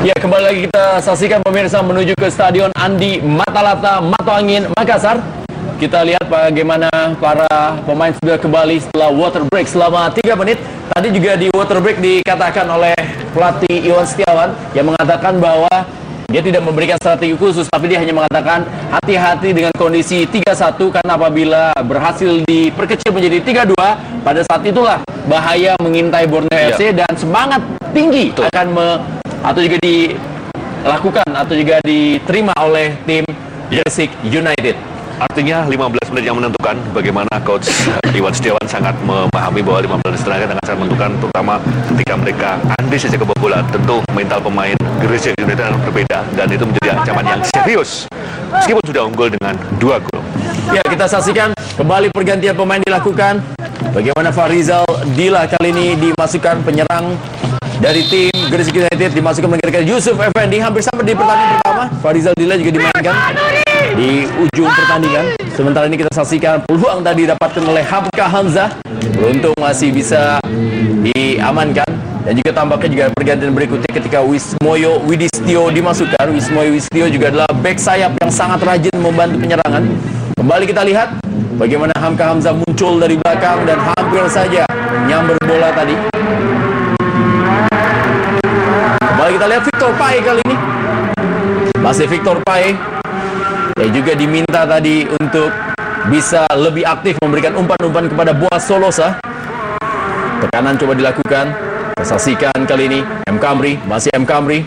Ya, kembali lagi kita saksikan pemirsa menuju ke Stadion Andi Matalata, Matoangin, Makassar. Kita lihat bagaimana para pemain sudah kembali setelah water break selama 3 menit. Tadi juga di water break dikatakan oleh pelatih Iwan Setiawan yang mengatakan bahwa dia tidak memberikan strategi khusus, tapi dia hanya mengatakan hati-hati dengan kondisi 3-1 karena apabila berhasil diperkecil menjadi 3-2, pada saat itulah bahaya mengintai Borneo FC dan semangat tinggi akan atau juga dilakukan atau juga diterima oleh tim Gresik United. Artinya 15 menit yang menentukan. Bagaimana Coach Iwan Setiawan sangat memahami bahwa 15 menit tenaga sangat menentukan, terutama ketika mereka andai saja kebobolan. Tentu mental pemain Gresik United akan berbeda dan itu menjadi ancaman yang serius meskipun sudah unggul dengan 2 gol. Ya, kita saksikan kembali pergantian pemain dilakukan. Bagaimana Farizal Dila kali ini dimasukkan, penyerang dari tim Gresik United dimasukkan menggantikan Yusuf Effendi. Hampir sama di pertandingan pertama, Farizal Dila juga dimainkan di ujung pertandingan. Sementara ini kita saksikan peluang tadi didapatkan oleh Hamka Hamzah, beruntung masih bisa diamankan. Dan juga tampaknya juga pergantian berikutnya ketika Wismoyo Widistio dimasukkan. Wismoyo Widistio juga adalah back sayap yang sangat rajin membantu penyerangan. Kembali kita lihat bagaimana Hamka Hamzah muncul dari belakang dan hampir saja nyamber bola tadi. Kembali kita lihat Victor Pai kali ini. Masih Victor Pai yang juga diminta tadi untuk bisa lebih aktif memberikan umpan-umpan kepada Boas Solosa. Tekanan coba dilakukan. Kita saksikan kali ini M. Kamri, masih M. Kamri.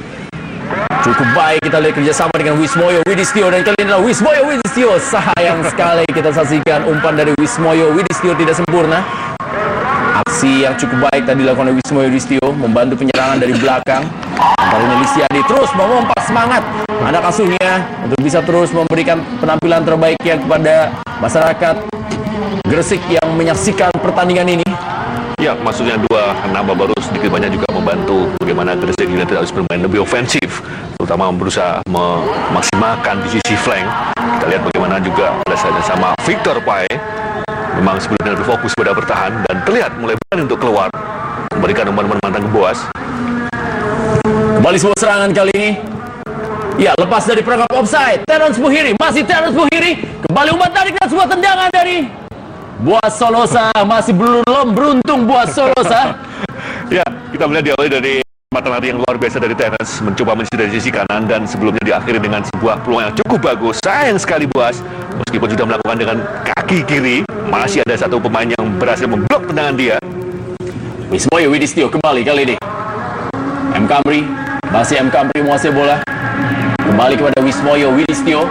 Cukup baik kita lihat kerjasama dengan Wismoyo Widistio, dan kali ini adalah Wismoyo Widistio. Sayang sekali kita saksikan umpan dari Wismoyo Widistio tidak sempurna. Aksi aksi yang cukup baik tadi dilakukan oleh Wismo Yudhistio, membantu penyerangan dari belakang. Antaranya Listiadi terus memompak semangat anak asuhnya untuk bisa terus memberikan penampilan terbaiknya kepada masyarakat Gresik yang menyaksikan pertandingan ini. Ya, maksudnya dua nama baru sedikit banyak juga membantu bagaimana Gresik United harus bermain lebih ofensif, terutama berusaha memaksimalkan di sisi flank. Kita lihat bagaimana juga pada saat yang sama Victor Pae memang sebelumnya lebih fokus pada bertahan dan terlihat mulai berani untuk keluar memberikan umpan-umpan mantan ke Boas. Kembali sebuah serangan kali ini. Ya, lepas dari perangkap offside. Terence Buhiri, masih Terence Buhiri. Kembali umpan tarik dan sebuah tendangan dari Boas Solosa. Masih belum beruntung Boas Solosa. Ya, kita melihat diawali dari mata lari yang luar biasa dari Terence, mencoba menyisir dari sisi kanan dan sebelumnya diakhiri dengan sebuah peluang yang cukup bagus. Sayang sekali Boas, meskipun sudah melakukan dengan kaki kiri, masih ada satu pemain yang berhasil memblok tendangan dia. Wismo Yudhistio kembali kali ini. M. Kamri, masih M. Kamri menguasai bola. Kembali kepada Wismoyo Yudhistio.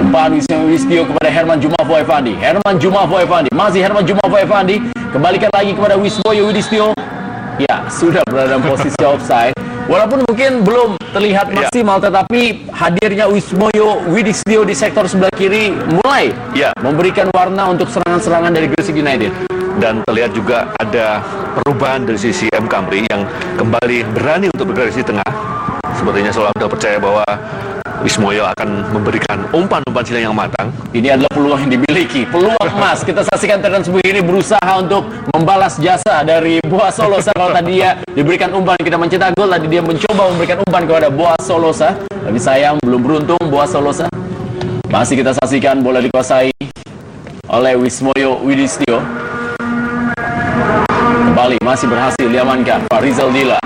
Umpan Wismoyo Yudhistio kepada Herman Jumafo Effandi. Herman Jumafo Effandi, masih Herman Jumafo Effandi. Kembalikan lagi kepada Wismoyo Yudhistio. Ya, sudah berada dalam posisi offside. Walaupun mungkin belum terlihat maksimal, tetapi hadirnya Wismoyo Yudhistio di sektor sebelah kiri mulai memberikan warna untuk serangan-serangan dari Gresik United. Dan terlihat juga ada perubahan dari sisi M. Kamri yang kembali berani untuk bergerak di tengah. Sepertinya selalu sudah percaya bahwa Wismoyo akan memberikan umpan-umpan silang yang matang. Ini adalah peluang yang dimiliki, peluang emas. Kita saksikan Terence Buhiri berusaha untuk membalas jasa dari Boas Solosa. Kalau tadi dia diberikan umpan, kita mencetak gol, tadi dia mencoba memberikan umpan kepada Boas Solosa. Tapi sayang, belum beruntung Boas Solosa. Masih kita saksikan bola dikuasai oleh Wismoyo Yudhistio. Kembali masih berhasil diamankan Farizal Dila.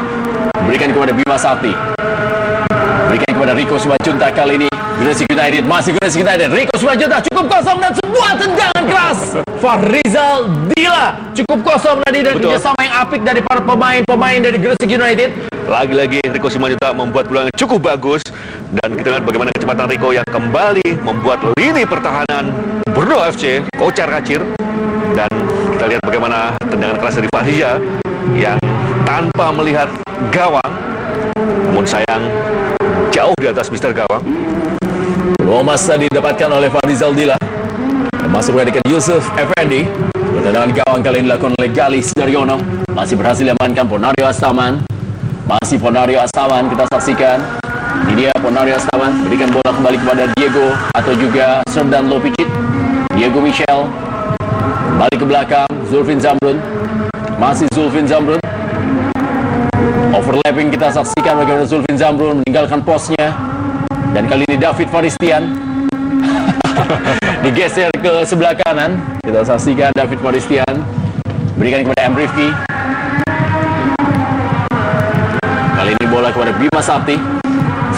Berikan kepada Bima Sakti. Berikan kepada Rico Subajunta kali ini. Gresik United, masih Gresik United. Rico Subajunta cukup kosong dan sebuah tendangan keras. Farizal Dila cukup kosong tadi dan kerjasama yang apik dari para pemain dari Gresik United. Lagi-lagi Rico Subajunta membuat peluang yang cukup bagus. Dan kita lihat bagaimana kecepatan Rico yang kembali membuat lini pertahanan Borneo FC kocar-kacir. Dan kita lihat bagaimana tendangan keras dari Fahria yang tanpa melihat gawang, namun sayang jauh di atas Mister Gawang. Peluang emas tadi didapatkan oleh Farizal Dila. Masuk mengadakan Yusuf Effendi. Tendangan gawang kali ini dilakukan oleh Galis Daryono. Masih berhasil diamankan Ponario Astaman. Masih Ponario Astaman, kita saksikan. Ini dia Ponario Astaman. Berikan bola kembali kepada Diego atau juga Serdan Lopicit. Diego Michel. Kembali ke belakang, Zulfin Zamrun. Masih Zulfin Zamrun. Overlapping kita saksikan bagaimana Zulfin Zamrun meninggalkan posnya. Dan kali ini David Faristian digeser ke sebelah kanan. Kita saksikan David Faristian berikan kepada M. Rifki. Kali ini bola kepada Bima Sakti.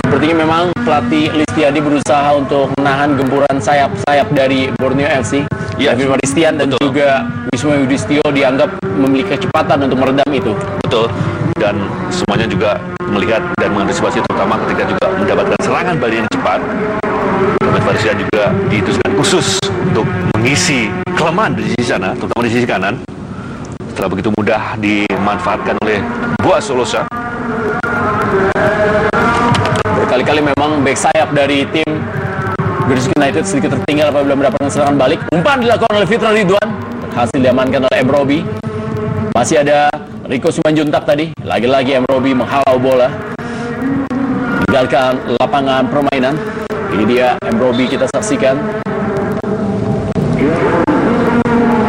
Sepertinya memang pelatih Listiadi berusaha untuk menahan gempuran sayap-sayap dari Borneo FC. David Faristian dan juga Wismo Yudhistio dianggap memiliki kecepatan untuk meredam itu. Betul. Dan semuanya juga melihat dan mengantisipasi, terutama ketika juga mendapatkan serangan balik yang cepat. David Faristian juga diutuskan khusus untuk mengisi kelemahan di sisi sana, terutama di sisi kanan. Setelah begitu mudah dimanfaatkan oleh Boas Solosa. Berkali-kali memang back sayap dari tim Gresik United sedikit tertinggal apabila mendapatkan serangan balik. Umpan dilakukan oleh Fitra Ridwan, berhasil diamankan oleh M. Robi. Masih ada Rico Simanjuntak tadi. Lagi-lagi M. Robi menghalau bola, meninggalkan lapangan permainan. Ini dia M. Robi, kita saksikan.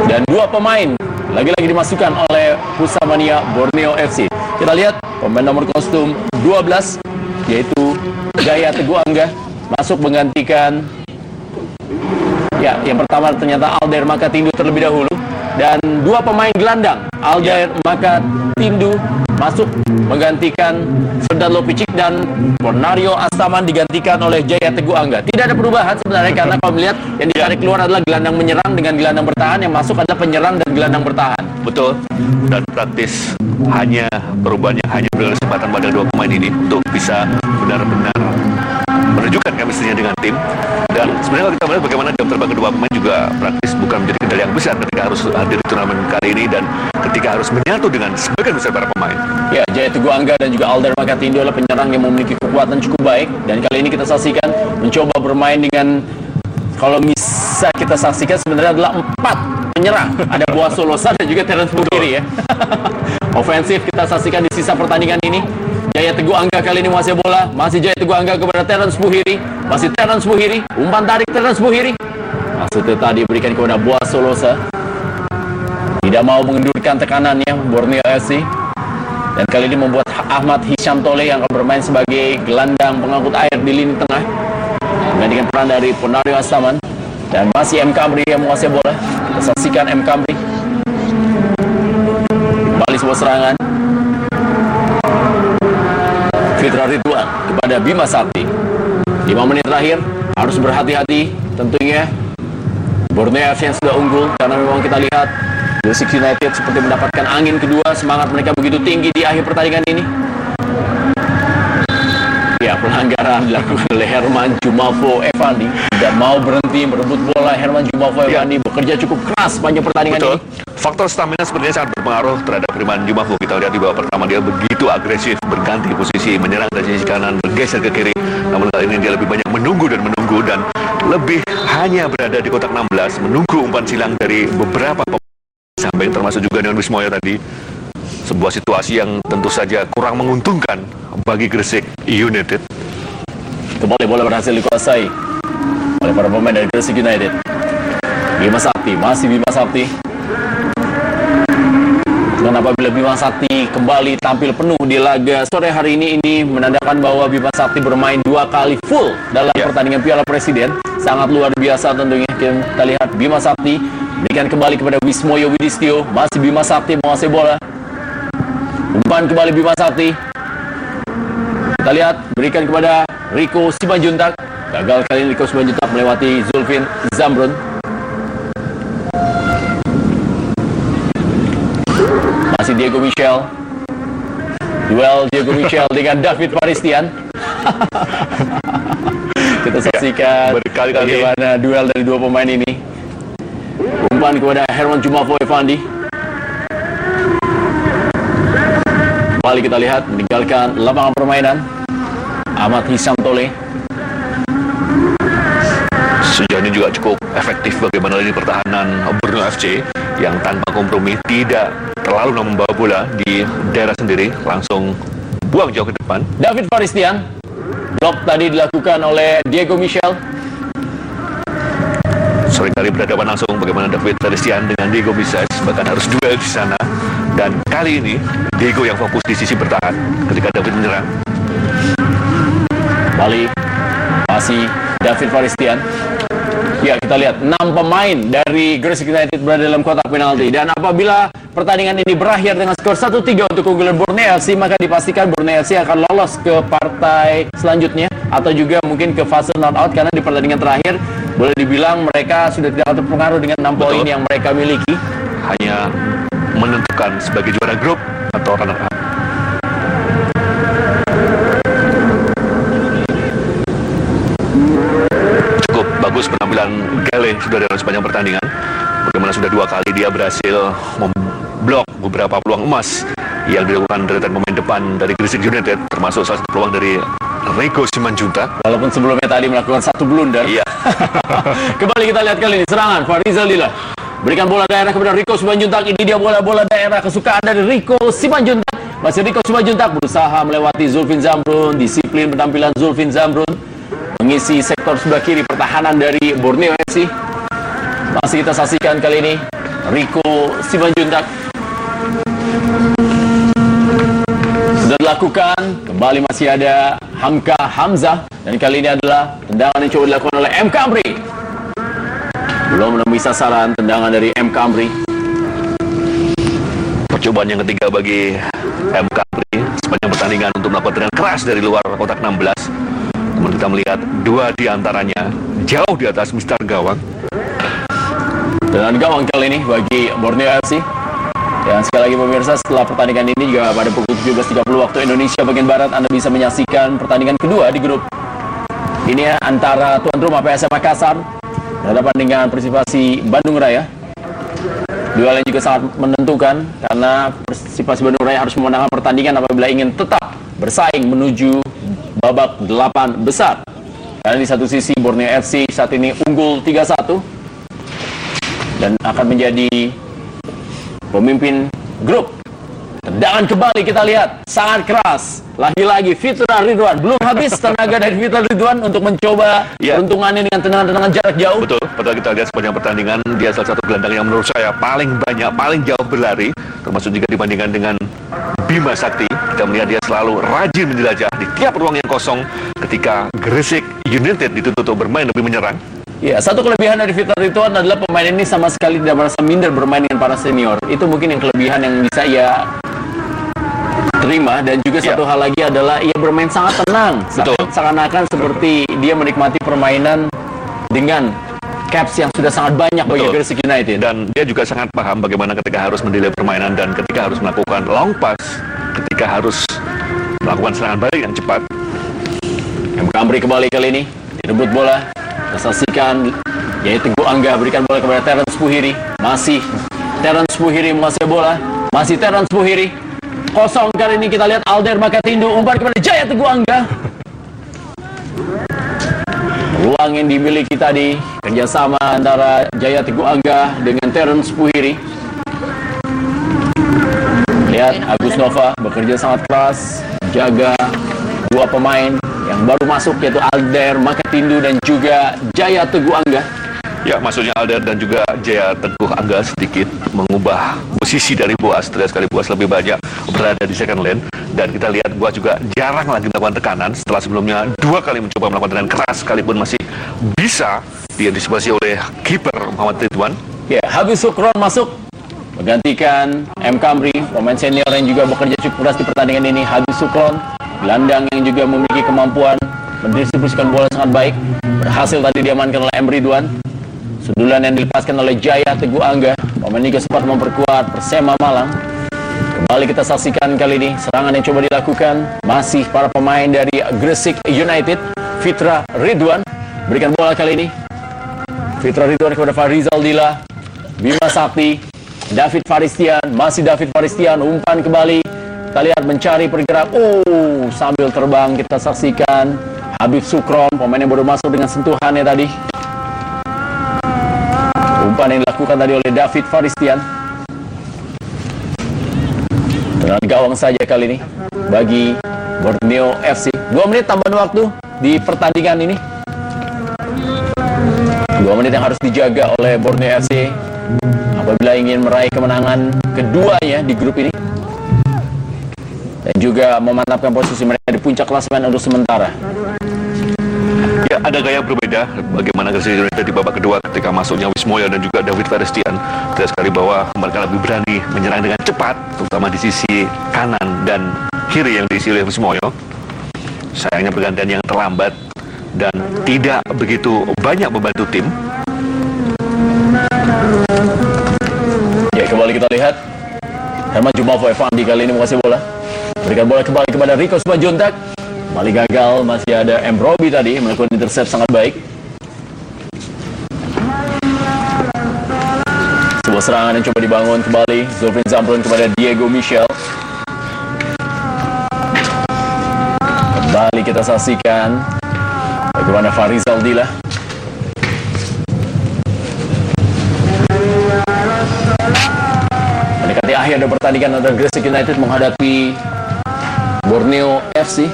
Dan dua pemain lagi-lagi dimasukkan oleh Pusamania Borneo FC. Kita lihat pemain nomor kostum 12 yaitu Jaya Teguh Angga masuk menggantikan, ya, yang pertama ternyata Aldair Makatindu terlebih dahulu, dan dua pemain gelandang Aldair Makatindu masuk menggantikan Serdan Lopicik dan Ponario Astaman digantikan oleh Jaya Teguh Angga. Tidak ada perubahan sebenarnya karena kalau melihat yang ditarik keluar adalah gelandang menyerang dengan gelandang bertahan, yang masuk adalah penyerang dan gelandang bertahan. Betul. Dan praktis hanya perubahannya hanya berikan kesempatan pada dua pemain ini untuk bisa benar-benar menunjukkan chemistry-nya dengan tim. Dan sebenarnya kalau kita melihat bagaimana jam terbang kedua pemain juga praktis bukan menjadi kendala yang besar ketika harus hadir di turnamen kali ini dan ketika harus menyatu dengan sebagian besar para pemain. Ya, Jaya Teguh Angga dan juga Alder Makatindo adalah penyerang yang memiliki kekuatan cukup baik, dan kali ini kita saksikan mencoba bermain dengan, kalau bisa kita saksikan sebenarnya adalah 4 penyerang. Ada Boas Solosa dan juga Terence Buhiri ya. Ofensif kita saksikan di sisa pertandingan ini. Jaya Teguh Angga kali ini menguasai bola, masih Jaya Teguh Angga kepada Terence Buhiri, masih Terence Buhiri, umpan tarik Terence Buhiri. Maksudnya tadi berikan kepada Boas Solosa. Tidak mau mengendurkan tekanannya Borneo FC. Dan kali ini membuat Ahmad Hisham Tole yang akan bermain sebagai gelandang pengangkut air di lini tengah, menggantikan peran dari Ponario Astaman. Dan masih M. Kamri yang menguasai bola. Kita saksikan M. Kamri kembali sebuah serangan. Fitra Ridwan kepada Bima Sakti. 5 menit terakhir, harus berhati-hati tentunya. Borneo FC yang sudah unggul, karena memang kita lihat Gresik United seperti mendapatkan angin kedua. Semangat mereka begitu tinggi di akhir pertandingan ini. Ya, pelanggaran dilakukan oleh Herman Jumafo Evandi. Tidak mau berhenti merebut bola. Herman Jumafo Evandi bekerja cukup keras sepanjang pertandingan ini. Faktor stamina sebenarnya sangat berpengaruh terhadap Herman Jumafo. Kita lihat di babak pertama dia begitu agresif, berganti posisi, menyerang dari sisi kanan, bergeser ke kiri. Namun kali ini dia lebih banyak menunggu dan lebih hanya berada di kotak 16, menunggu umpan silang dari beberapa pemain, sampai termasuk juga dengan Wismoyo tadi. Sebuah situasi yang tentu saja kurang menguntungkan bagi Gresik United. Kembali bola berhasil dikuasai oleh para pemain dari Gresik United. Bima Sakti, masih Bima Sakti. Dan apabila Bima Sakti kembali tampil penuh di laga sore hari ini menandakan bahwa Bima Sakti bermain 2 kali full dalam pertandingan Piala Presiden. Sangat luar biasa tentunya. Kita lihat Bima Sakti berikan kembali kepada Wismoyo Widistio. Masih Bima Sakti menguasai bola. Umpan kembali Bima Sakti. Kita lihat berikan kepada Rico Simanjuntak. Gagal kali ini Rico Simanjuntak melewati Zulfin Zamrun. Masih Diego Michel. Duel Diego Michel dengan David Faristian. Kita saksikan bagaimana duel dari dua pemain ini. Umpan kepada Herman Jumafo Evandi. Kembali kita lihat meninggalkan lapangan permainan Ahmad Hisham Tole. Sejauh ini juga cukup efektif bagaimana lini pertahanan Borneo FC yang tanpa kompromi, tidak terlalu membawa bola di daerah sendiri, langsung buang jauh ke depan. David Faristian, blok tadi dilakukan oleh Diego Michel. Seringkali berhadapan langsung bagaimana David Faristian dengan Diego Michel, bahkan harus duel di sana. Dan kali ini Diego yang fokus di sisi bertahan ketika David menyerang. Kembali masih David Faristian. Ya, kita lihat 6 pemain dari Gresik United berada dalam kotak penalti. Dan apabila pertandingan ini berakhir dengan skor 1-3 untuk keunggulan Borneo FC, maka dipastikan Borneo FC akan lolos ke partai selanjutnya atau juga mungkin ke fase knockout, karena di pertandingan terakhir boleh dibilang mereka sudah tidak terpengaruh dengan 6 poin yang mereka miliki. Hanya menentukan sebagai juara grup atau runner up. Cukup bagus penampilan Gale sudah dalam sepanjang pertandingan. Bagaimana sudah 2 kali dia berhasil memblok beberapa peluang emas yang dilakukan deretan pemain depan dari Gresik United, termasuk salah satu peluang dari Rico Simanjuntak. Walaupun sebelumnya tadi melakukan 1 blunder. Iya. Kembali kita lihat kali ini serangan Farizal Dila. Berikan bola daerah kepada Rico Simanjuntak. Ini dia bola-bola daerah kesukaan dari Rico Simanjuntak. Masih Rico Simanjuntak berusaha melewati Zulfin Zamrun. Disiplin penampilan Zulfin Zamrun mengisi sektor sebelah kiri pertahanan dari Borneo FC. Masih kita saksikan kali ini Rico Simanjuntak. Sudah dilakukan. Kembali masih ada Hamka Hamzah. Dan kali ini adalah tendangan yang coba dilakukan oleh M. Kamri. Belum menemui sasaran tendangan dari M. Kamri. Percobaan yang ketiga bagi M. Kamri sepanjang pertandingan untuk melakukan tendangan keras dari luar kotak 16. Namun kita melihat 2 diantaranya jauh di atas mistar gawang. Dengan gawang kali ini bagi Borneo FC. Dan sekali lagi pemirsa, setelah pertandingan ini juga pada pukul 17.30 waktu Indonesia bagian Barat, Anda bisa menyaksikan pertandingan kedua di grup Ini antara tuan rumah PSM Makassar berhadapan dengan Persipasi Bandung Raya. Duel yang juga sangat menentukan karena Persipasi Bandung Raya harus memenangkan pertandingan apabila ingin tetap bersaing menuju babak 8 besar. Karena di satu sisi Borneo FC saat ini unggul 3-1 dan akan menjadi pemimpin grup. Tendangan kembali kita lihat sangat keras. Lagi-lagi Fitra Ridwan, belum habis tenaga dari Fitra Ridwan untuk mencoba peruntungannya dengan tendangan-tendangan jarak jauh. Betul, padahal kita lihat sepanjang pertandingan dia salah satu gelandang yang menurut saya paling banyak, paling jauh berlari, termasuk juga dibandingkan dengan Bima Sakti. Kita melihat dia selalu rajin menjelajah di tiap ruang yang kosong ketika Gresik United dituntut untuk bermain lebih menyerang. Ya, satu kelebihan dari Fitra Ridwan adalah pemain ini sama sekali tidak merasa minder bermain dengan para senior. Itu mungkin yang kelebihan yang bisa ia terima, dan juga satu hal lagi adalah ia bermain sangat tenang. Seakan-akan seperti dia menikmati permainan dengan caps yang sudah sangat banyak bagi Gresik United. Dan dia juga sangat paham bagaimana ketika harus mendelay permainan dan ketika harus melakukan long pass, ketika harus melakukan serangan balik yang cepat. Kamri kembali kali ini direbut bola. Kita saksikan yaitu Teguh Angga berikan bola kepada Terence Puhiri. Masih Terence Puhiri menguasai bola. Masih Terence Puhiri. Kosong kali ini kita lihat Alder Makatindu umpan kepada Jaya Teguh Angga. Ruang yang dimiliki tadi kerjasama antara Jaya Teguh Angga dengan Terence Puhiri. Lihat Agus Nova bekerja sangat keras jaga dua pemain yang baru masuk yaitu Alder Makatindu dan juga Jaya Teguh Angga. Ya, maksudnya Alder dan juga Jaya Teguh Angga sedikit mengubah posisi dari Boas. Terlihat sekali Boas lebih banyak berada di second lane. Dan kita lihat Boas juga jarang lagi melakukan tekanan. Setelah sebelumnya 2 kali mencoba melakukan tekanan keras, sekalipun masih bisa diantisipasi oleh kiper Muhammad Ridwan. Ya, Habib Sukron masuk menggantikan M. Kamri, pemain senior yang juga bekerja cukup keras di pertandingan ini. Habib Sukron, gelandang yang juga memiliki kemampuan mendistribusikan bola sangat baik. Berhasil tadi diamankan oleh M. Ridwan. Sundulan yang dilepaskan oleh Jaya Teguh Angga. Pemain juga sempat memperkuat Persema Malang. Kembali kita saksikan kali ini serangan yang coba dilakukan masih para pemain dari Gresik United. Fitra Ridwan berikan bola kali ini. Fitra Ridwan kepada Farizal Dila, Bima Sakti, David Faristian. Masih David Faristian umpan kembali. Kita lihat mencari pergerak. Sambil terbang kita saksikan Habib Sukron, pemain yang baru masuk dengan sentuhannya tadi. Umpan yang dilakukan tadi oleh David Faristian. Dengan gawang saja kali ini bagi Borneo FC. 2 menit tambahan waktu di pertandingan ini. 2 menit yang harus dijaga oleh Borneo FC apabila ingin meraih kemenangan keduanya di grup ini. Dan juga memantapkan posisi mereka di puncak klasemen untuk sementara. Ya, ada gaya berbeda bagaimana Gresik United di babak kedua ketika masuknya Wismoyo dan juga David Faristian. Terlihat sekali bahwa mereka lebih berani menyerang dengan cepat, terutama di sisi kanan dan kiri yang diisi oleh Wismoyo. Sayangnya pergantian yang terlambat dan tidak begitu banyak membantu tim. Ya, kembali kita lihat Herman Jumafo Evandi kali ini menguasai bola. Berikan bola kembali kepada Rico Simanjuntak. Kembali gagal, masih ada M. Robi tadi melakukan intercept sangat baik. Sebuah serangan yang coba dibangun kembali. Zulfin Zamron kepada Diego Michel. Kembali kita saksikan bagaimana Farizal Dila. Mendekati akhir dari pertandingan antara Gresik United menghadapi Borneo FC.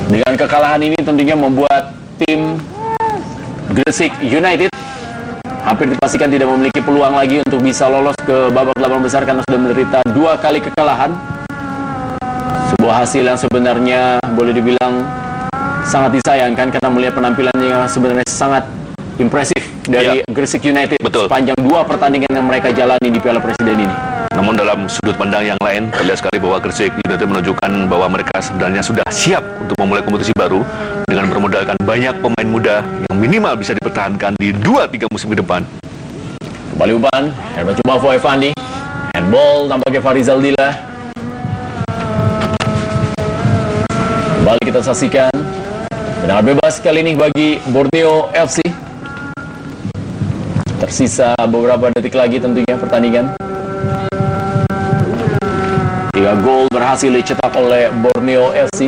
Dengan kekalahan ini tentunya membuat tim Gresik United hampir dipastikan tidak memiliki peluang lagi untuk bisa lolos ke babak 8 besar karena sudah menderita 2 kali kekalahan. Sebuah hasil yang sebenarnya boleh dibilang sangat disayangkan karena melihat penampilannya yang sebenarnya sangat impresif dari Gresik United sepanjang 2 pertandingan yang mereka jalani di Piala Presiden ini. Namun dalam sudut pandang yang lain, terlihat sekali bahwa Gresik United menunjukkan bahwa mereka sebenarnya sudah siap untuk memulai kompetisi baru dengan bermodalkan banyak pemain muda yang minimal bisa dipertahankan di 2-3 musim ke depan. Kembali umpan, Herman Jumafo Evandi. Handball tampaknya Farizal Dila. Kembali kita saksikan tendangan bebas kali ini bagi Borneo FC. Tersisa beberapa detik lagi tentunya pertandingan. 3 gol berhasil dicetak oleh Borneo FC.